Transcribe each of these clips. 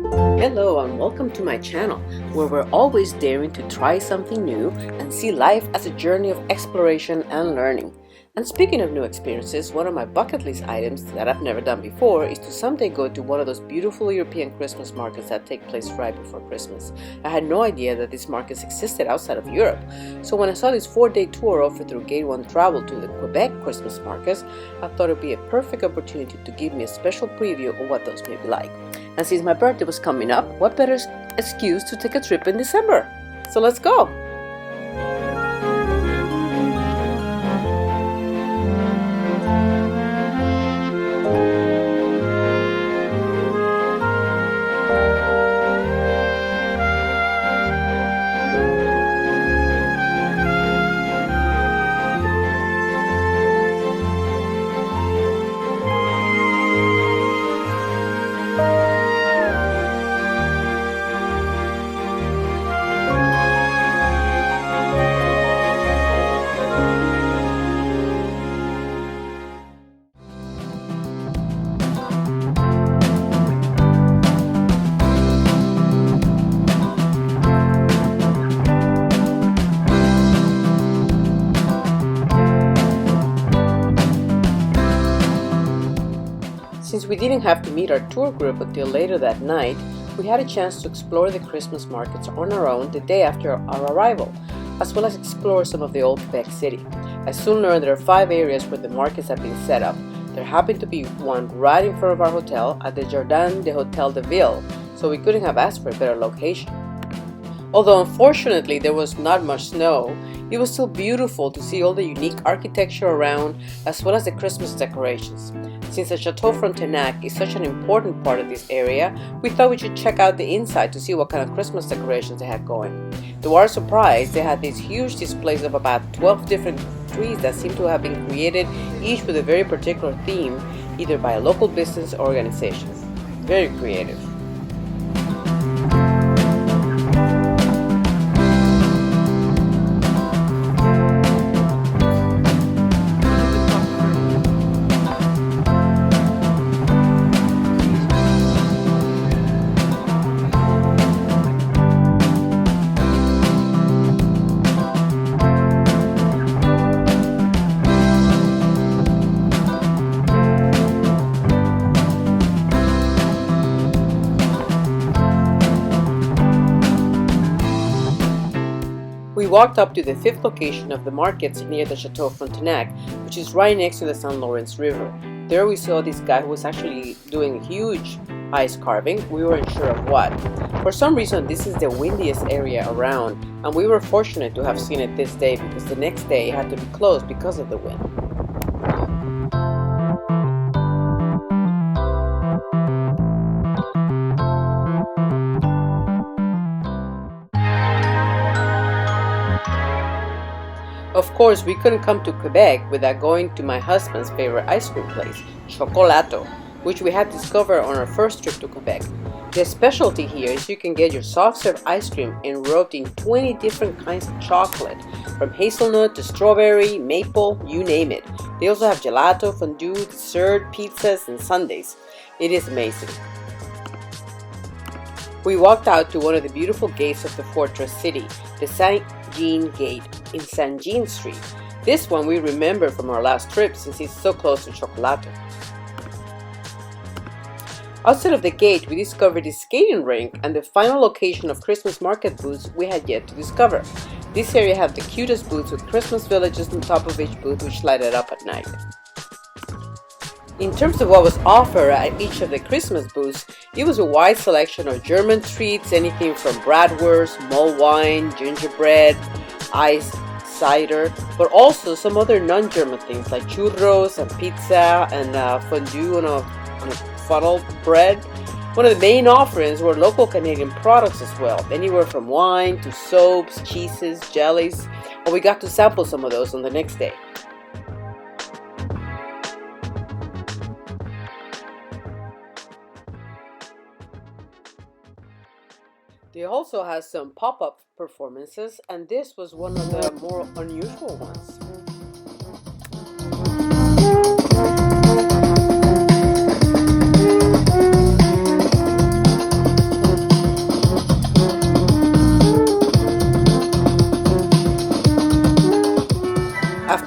Hello and welcome to my channel, where we're always daring to try something new and see life as a journey of exploration and learning. And speaking of new experiences, one of my bucket list items that I've never done before is to someday go to one of those beautiful European Christmas markets that take place right before Christmas. I had no idea that these markets existed outside of Europe, so when I saw this 4-day tour offered through Gate 1 Travel to the Quebec Christmas markets, I thought it would be a perfect opportunity to give me a special preview of what those may be like. And since my birthday was coming up, what better excuse to take a trip in December? So let's go! Since we didn't have to meet our tour group until later that night, we had a chance to explore the Christmas markets on our own the day after our arrival, as well as explore some of the old Quebec City. I soon learned there are 5 areas where the markets have been set up. There happened to be one right in front of our hotel at the Jardin de Hotel de Ville, so we couldn't have asked for a better location. Although unfortunately there was not much snow, it was still beautiful to see all the unique architecture around, as well as the Christmas decorations. Since the Chateau Frontenac is such an important part of this area, we thought we should check out the inside to see what kind of Christmas decorations they had going. To our surprise, they had these huge displays of about 12 different trees that seemed to have been created, each with a very particular theme, either by a local business or organization. Very creative. We walked up to the 5th location of the markets near the Chateau Frontenac, which is right next to the St. Lawrence River. There we saw this guy who was actually doing huge ice carving. We weren't sure of what. For some reason, this is the windiest area around, and we were fortunate to have seen it this day because the next day it had to be closed because of the wind. Of course, we couldn't come to Quebec without going to my husband's favorite ice cream place, Chocolato, which we had discovered on our first trip to Quebec. The specialty here is you can get your soft serve ice cream enwrapped in 20 different kinds of chocolate, from hazelnut to strawberry, maple, you name it. They also have gelato, fondue, dessert, pizzas, and sundaes. It is amazing. We walked out to one of the beautiful gates of the fortress city, the Saint-Jean Gate in Saint-Jean Street. This one we remember from our last trip since it's so close to Chocolato. Outside of the gate, we discovered the skating rink and the final location of Christmas market booths we had yet to discover. This area had the cutest booths with Christmas villages on top of each booth which lighted up at night. In terms of what was offered at each of the Christmas booths, it was a wide selection of German treats, anything from bratwurst, mulled wine, gingerbread, ice, cider, but also some other non-German things like churros and pizza and fondue on a funnel bread. One of the main offerings were local Canadian products as well, anywhere from wine to soaps, cheeses, jellies, and we got to sample some of those on the next day. They also had some pop-up performances, and this was one of the more unusual ones.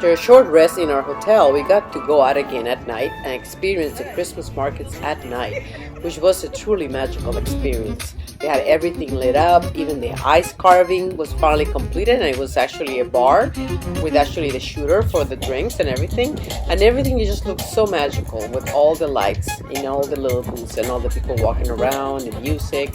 After a short rest in our hotel, we got to go out again at night and experience the Christmas markets at night, which was a truly magical experience. They had everything lit up, even the ice carving was finally completed, and it was actually a bar with actually the shooter for the drinks and everything. And everything just looked so magical with all the lights in all the little booths and all the people walking around and music.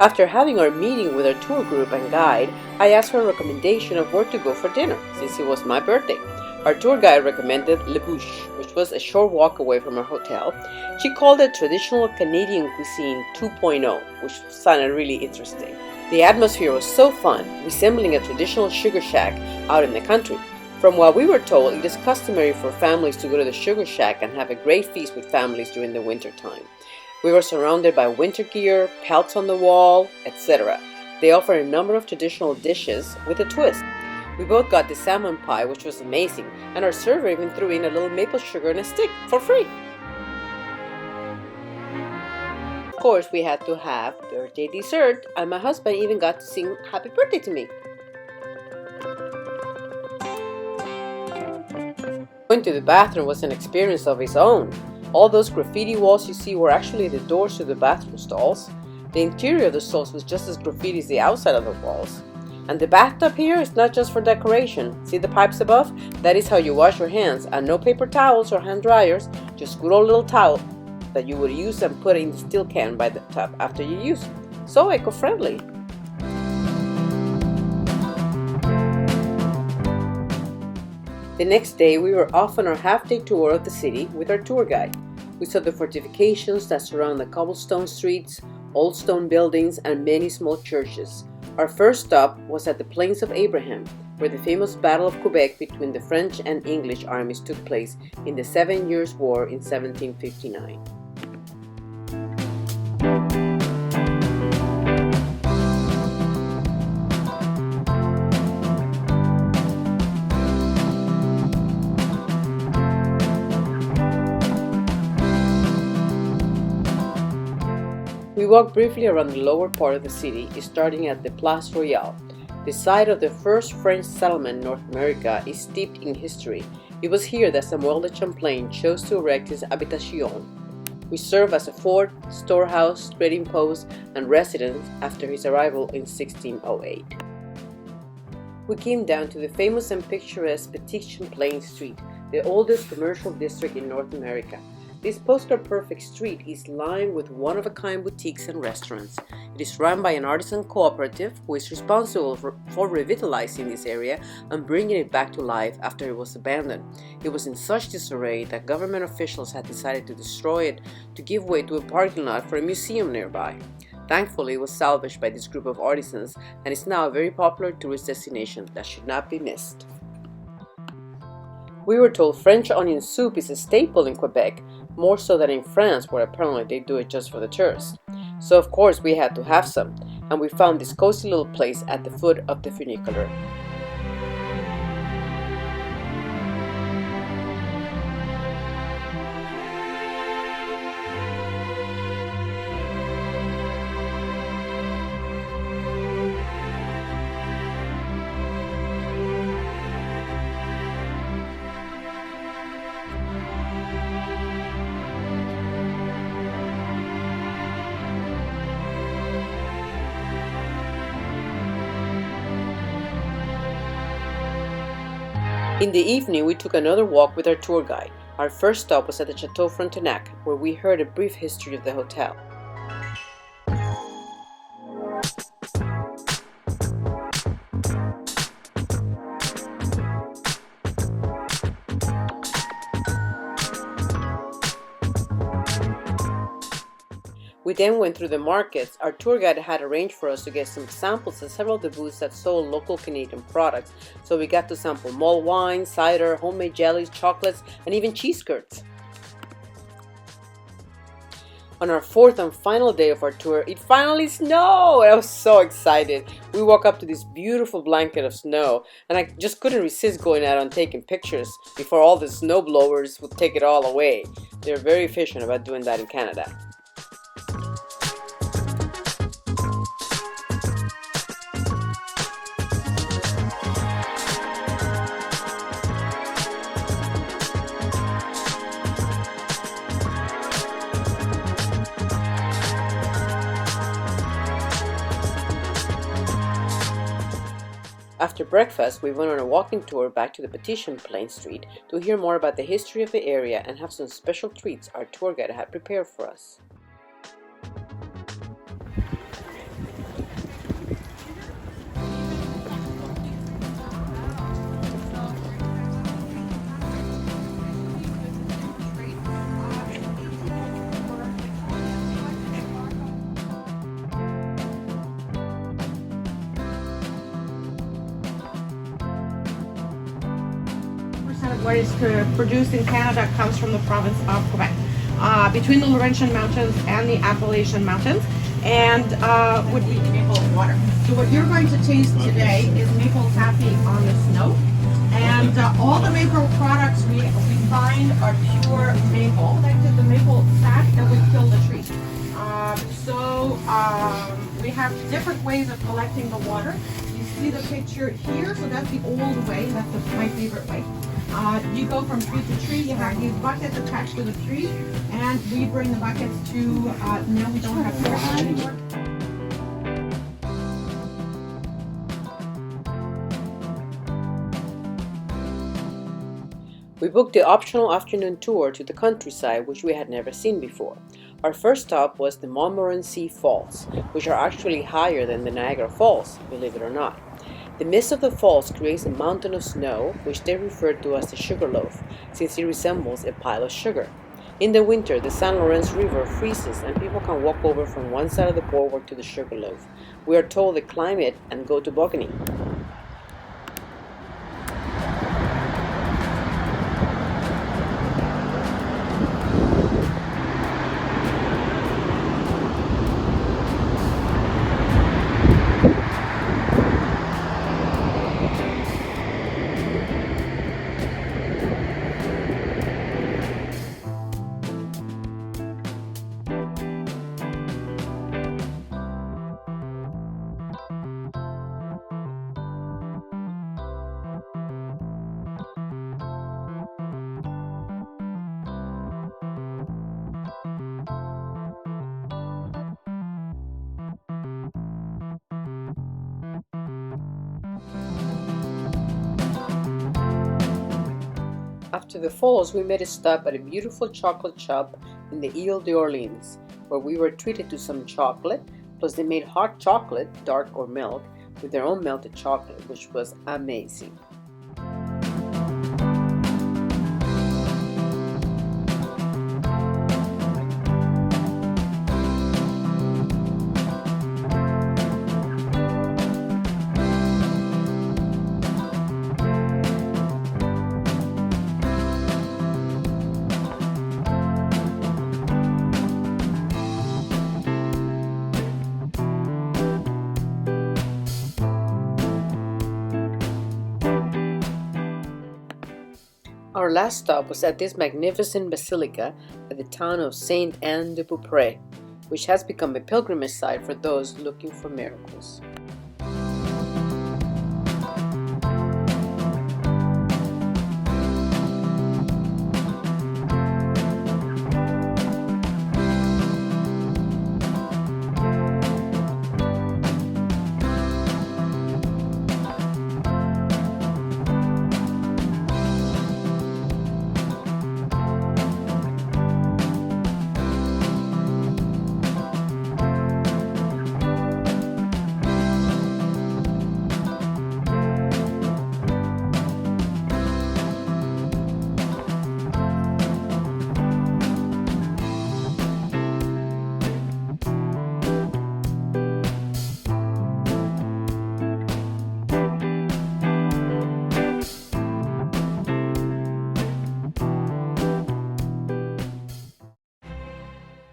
After having our meeting with our tour group and guide, I asked for a recommendation of where to go for dinner, since it was my birthday. Our tour guide recommended Le Bouche, which was a short walk away from our hotel. She called it Traditional Canadian Cuisine 2.0, which sounded really interesting. The atmosphere was so fun, resembling a traditional sugar shack out in the country. From what we were told, it is customary for families to go to the sugar shack and have a great feast with families during the winter time. We were surrounded by winter gear, pelts on the wall, etc. They offer a number of traditional dishes with a twist. We both got the salmon pie, which was amazing, and our server even threw in a little maple sugar and a stick for free. Of course, we had to have birthday dessert, and my husband even got to sing happy birthday to me. Going to the bathroom was an experience of its own. All those graffiti walls you see were actually the doors to the bathroom stalls. The interior of the stalls was just as graffiti as the outside of the walls. And the bathtub here is not just for decoration. See the pipes above? That is how you wash your hands, and no paper towels or hand dryers, just good old little towel that you would use and put in the steel can by the tub after you use. So eco-friendly. The next day, we were off on our half-day tour of the city with our tour guide. We saw the fortifications that surround the cobblestone streets, old stone buildings, and many small churches. Our first stop was at the Plains of Abraham, where the famous Battle of Quebec between the French and English armies took place in the 7 Years' War in 1759. We walked briefly around the lower part of the city, starting at the Place Royale. The site of the first French settlement in North America is steeped in history. It was here that Samuel de Champlain chose to erect his habitation, which served as a fort, storehouse, trading post, and residence after his arrival in 1608. We came down to the famous and picturesque Petit Champlain street, the oldest commercial district in North America. This postcard-perfect street is lined with one-of-a-kind boutiques and restaurants. It is run by an artisan cooperative who is responsible for revitalizing this area and bringing it back to life after it was abandoned. It was in such disarray that government officials had decided to destroy it to give way to a parking lot for a museum nearby. Thankfully, it was salvaged by this group of artisans and is now a very popular tourist destination that should not be missed. We were told French onion soup is a staple in Quebec, more so than in France, where apparently they do it just for the tourists. So of course we had to have some, and we found this cozy little place at the foot of the funicular. In the evening, we took another walk with our tour guide. Our first stop was at the Chateau Frontenac, where we heard a brief history of the hotel. We then went through the markets. Our tour guide had arranged for us to get some samples at several of the booths that sold local Canadian products, so we got to sample mulled wine, cider, homemade jellies, chocolates, and even cheese curds. On our fourth and final day of our tour, it finally snowed! I was so excited. We woke up to this beautiful blanket of snow, and I just couldn't resist going out and taking pictures before all the snow blowers would take it all away. They're very efficient about doing that in Canada. After breakfast, we went on a walking tour back to the Petit Champlain street to hear more about the history of the area and have some special treats our tour guide had prepared for us. What is produced in Canada comes from the province of Quebec, between the Laurentian Mountains and the Appalachian Mountains, and would be maple water. So what you're going to taste today is maple taffy on the snow, and all the maple products we find are pure maple. That's the maple sap that would kill the tree. We have different ways of collecting the water. You see the picture here, so that's the old way. That's my favorite way. You go from tree to tree. You have these buckets attached to the tree, and we bring the buckets to, now we don't have to anymore. We booked the optional afternoon tour to the countryside, which we had never seen before. Our first stop was the Montmorency Falls, which are actually higher than the Niagara Falls, believe it or not. The mist of the falls creates a mountain of snow, which they refer to as the sugar loaf, since it resembles a pile of sugar. In the winter, the St. Lawrence River freezes and people can walk over from one side of the boardwalk to the sugar loaf. We are told to climb it and go tobogganing. After the falls, we made a stop at a beautiful chocolate shop in the Ile d'Orleans, where we were treated to some chocolate, plus they made hot chocolate, dark or milk, with their own melted chocolate, which was amazing. Our last stop was at this magnificent basilica at the town of Sainte-Anne-de-Baupre, which has become a pilgrimage site for those looking for miracles.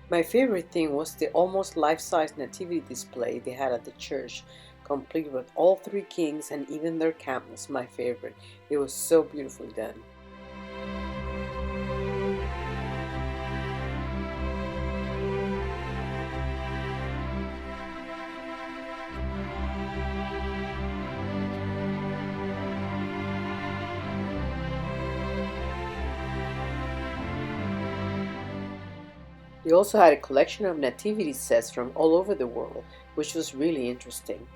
My favorite thing was the almost life-size nativity display they had at the church, complete with all three kings and even their camels, my favorite. It was so beautifully done. They also had a collection of nativity sets from all over the world, which was really interesting.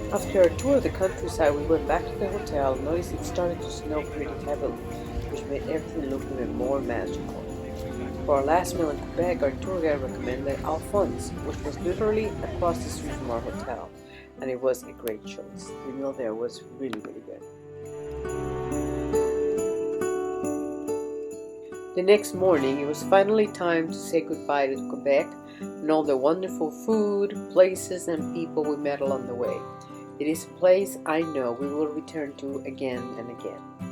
After our tour of the countryside, we went back to the hotel and noticed it started to snow pretty heavily, which made everything look even more magical. For our last meal in Quebec, our tour guide recommended Alphonse, which was literally across the street from our hotel, and it was a great choice. The meal there was really, really good. The next morning, it was finally time to say goodbye to Quebec and all the wonderful food, places, and people we met along the way. It is a place I know we will return to again and again.